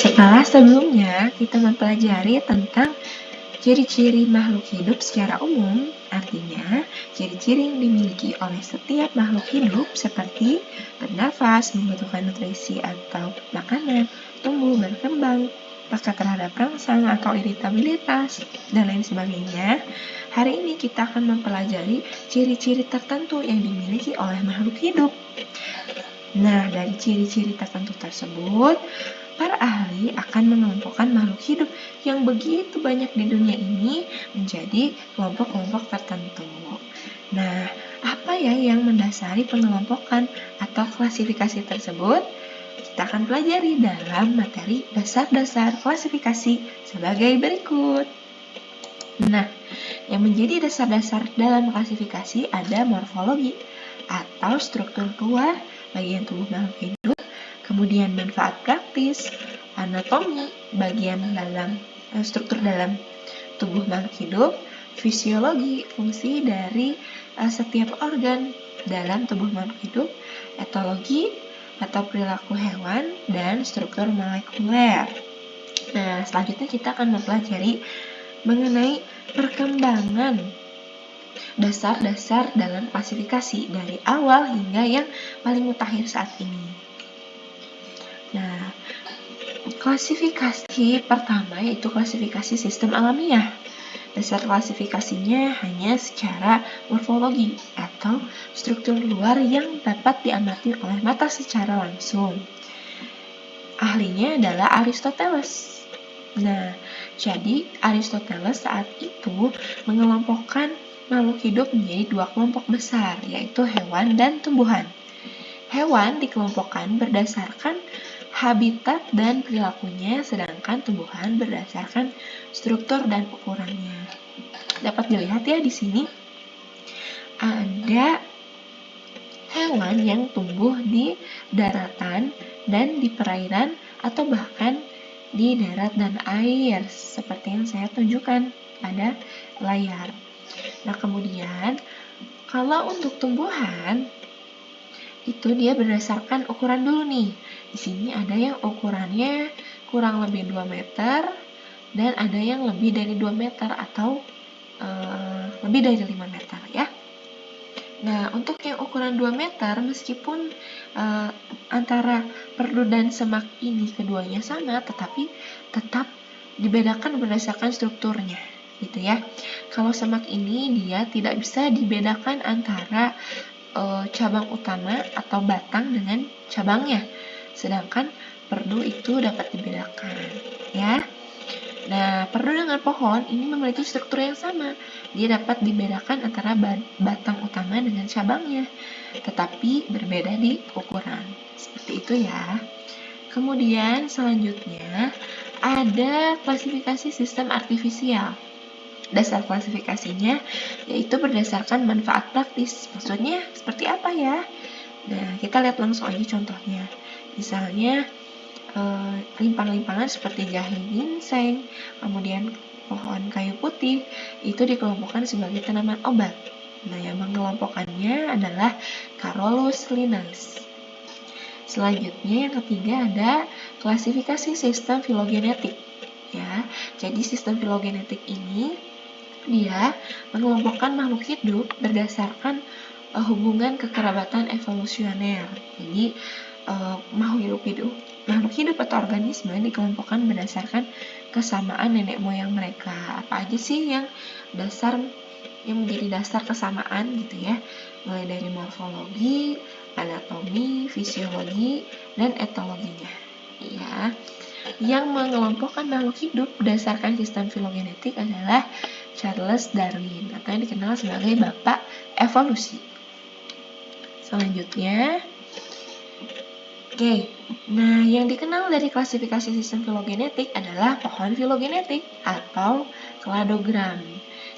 Setelah sebelumnya kita mempelajari tentang ciri-ciri makhluk hidup secara umum, artinya ciri-ciri yang dimiliki oleh setiap makhluk hidup seperti bernafas, membutuhkan nutrisi atau makanan, tumbuh, berkembang, peka terhadap rangsang atau iritabilitas, dan lain sebagainya. Hari ini kita akan mempelajari ciri-ciri tertentu yang dimiliki oleh makhluk hidup. Nah, dari ciri-ciri tertentu tersebut, para ahli akan mengelompokkan makhluk hidup yang begitu banyak di dunia ini menjadi kelompok-kelompok tertentu. Nah, apa ya yang mendasari pengelompokan atau klasifikasi tersebut? Kita akan pelajari dalam materi dasar-dasar klasifikasi sebagai berikut. Nah, yang menjadi dasar-dasar dalam klasifikasi ada morfologi atau struktur luar bagian tubuh makhluk hidup, kemudian manfaat praktis, anatomi bagian dalam struktur dalam tubuh makhluk hidup, fisiologi fungsi dari setiap organ dalam tubuh makhluk hidup, etologi atau perilaku hewan, dan struktur molekuler. Nah, selanjutnya kita akan mempelajari mengenai perkembangan dasar-dasar dalam klasifikasi dari awal hingga yang paling mutakhir saat ini. Nah, klasifikasi pertama yaitu klasifikasi sistem alamiah. Dasar klasifikasinya hanya secara morfologi atau struktur luar yang dapat diamati oleh mata secara langsung. Ahlinya adalah Aristoteles. Nah, jadi Aristoteles saat itu mengelompokkan makhluk hidup menjadi dua kelompok besar, yaitu hewan dan tumbuhan. Hewan dikelompokkan berdasarkan habitat dan perilakunya, sedangkan tumbuhan berdasarkan struktur dan ukurannya. Dapat dilihat ya di sini ada hewan yang tumbuh di daratan dan di perairan atau bahkan di darat dan air, seperti yang saya tunjukkan pada layar. Nah, kemudian kalau untuk tumbuhan itu dia berdasarkan ukuran dulu nih. Di sini ada yang ukurannya kurang lebih 2 meter dan ada yang lebih dari 2 meter atau lebih dari 5 meter ya. Nah, untuk yang ukuran 2 meter meskipun antara perdu dan semak ini keduanya sama, tetapi tetap dibedakan berdasarkan strukturnya gitu ya. Kalau semak ini dia tidak bisa dibedakan antara cabang utama atau batang dengan cabangnya, sedangkan perdu itu dapat dibedakan ya. Nah, perdu dengan pohon ini memiliki struktur yang sama, dia dapat dibedakan antara batang utama dengan cabangnya, tetapi berbeda di ukuran, seperti itu ya. Kemudian selanjutnya ada klasifikasi sistem artifisial. Dasar klasifikasinya yaitu berdasarkan manfaat praktis. Maksudnya seperti apa ya? Nah, kita lihat langsung aja contohnya. Misalnya limpang-limpangan seperti jahe ginseng, kemudian pohon kayu putih itu dikelompokkan sebagai tanaman obat. Nah, yang mengelompokkannya adalah Carolus Linnaeus. Selanjutnya yang ketiga ada klasifikasi sistem filogenetik. Ya, jadi sistem filogenetik ini dia mengelompokkan makhluk hidup berdasarkan hubungan kekerabatan evolusioner. Jadi makhluk hidup atau organisme dikelompokkan berdasarkan kesamaan nenek moyang mereka. Apa aja sih yang menjadi dasar kesamaan gitu ya? Mulai dari morfologi, anatomi, fisiologi, dan etologinya. Ya. Yang mengelompokkan makhluk hidup berdasarkan sistem filogenetik adalah Charles Darwin atau yang dikenal sebagai Bapak Evolusi. Selanjutnya, nah yang dikenal dari klasifikasi sistem filogenetik adalah pohon filogenetik atau kladogram.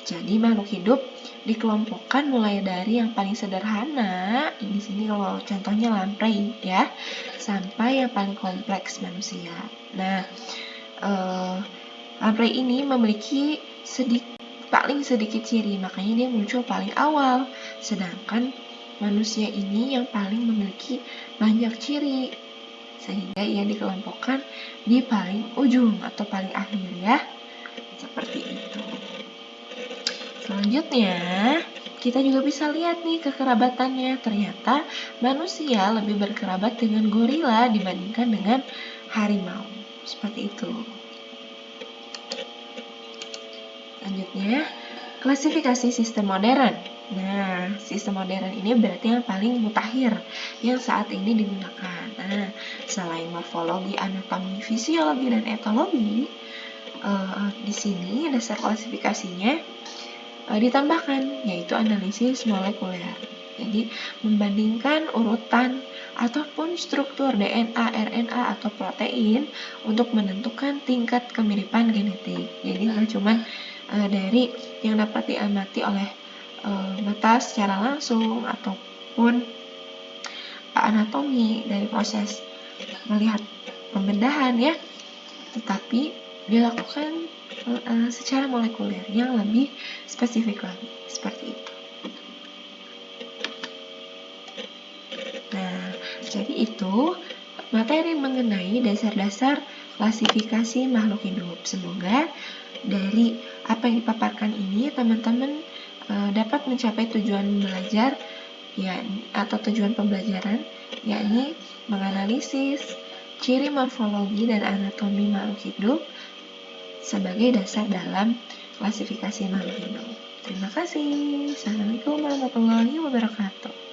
Jadi makhluk hidup dikelompokkan mulai dari yang paling sederhana, di sini kalau contohnya lamprey ya, sampai yang paling kompleks manusia. Nah, lamprey ini memiliki paling sedikit ciri, makanya dia muncul paling awal. Sedangkan manusia ini yang paling memiliki banyak ciri, sehingga ia dikelompokkan di paling ujung atau paling akhir ya. Seperti itu. Selanjutnya, kita juga bisa lihat nih kekerabatannya. Ternyata manusia lebih berkerabat dengan gorila dibandingkan dengan harimau. Seperti itu. Selanjutnya, klasifikasi sistem modern. Nah, sistem modern ini berarti yang paling mutakhir yang saat ini digunakan. Nah, selain morfologi, anatomi, fisiologi, dan etologi, di sini dasar klasifikasinya ditambahkan, yaitu analisis molekuler. Jadi, membandingkan urutan ataupun struktur DNA, RNA, atau protein untuk menentukan tingkat kemiripan genetik. Jadi, nggak cuma dari yang dapat diamati oleh mata secara langsung ataupun anatomi dari proses melihat pembedahan ya, tetapi dilakukan secara molekuler yang lebih spesifik lagi, seperti itu. Nah, jadi itu materi mengenai dasar-dasar klasifikasi makhluk hidup. Semoga dari apa yang dipaparkan ini teman-teman dapat mencapai tujuan belajar ya, atau tujuan pembelajaran, yakni menganalisis ciri morfologi dan anatomi makhluk hidup sebagai dasar dalam klasifikasi makhluk hidup. Terima kasih. Assalamualaikum warahmatullahi wabarakatuh.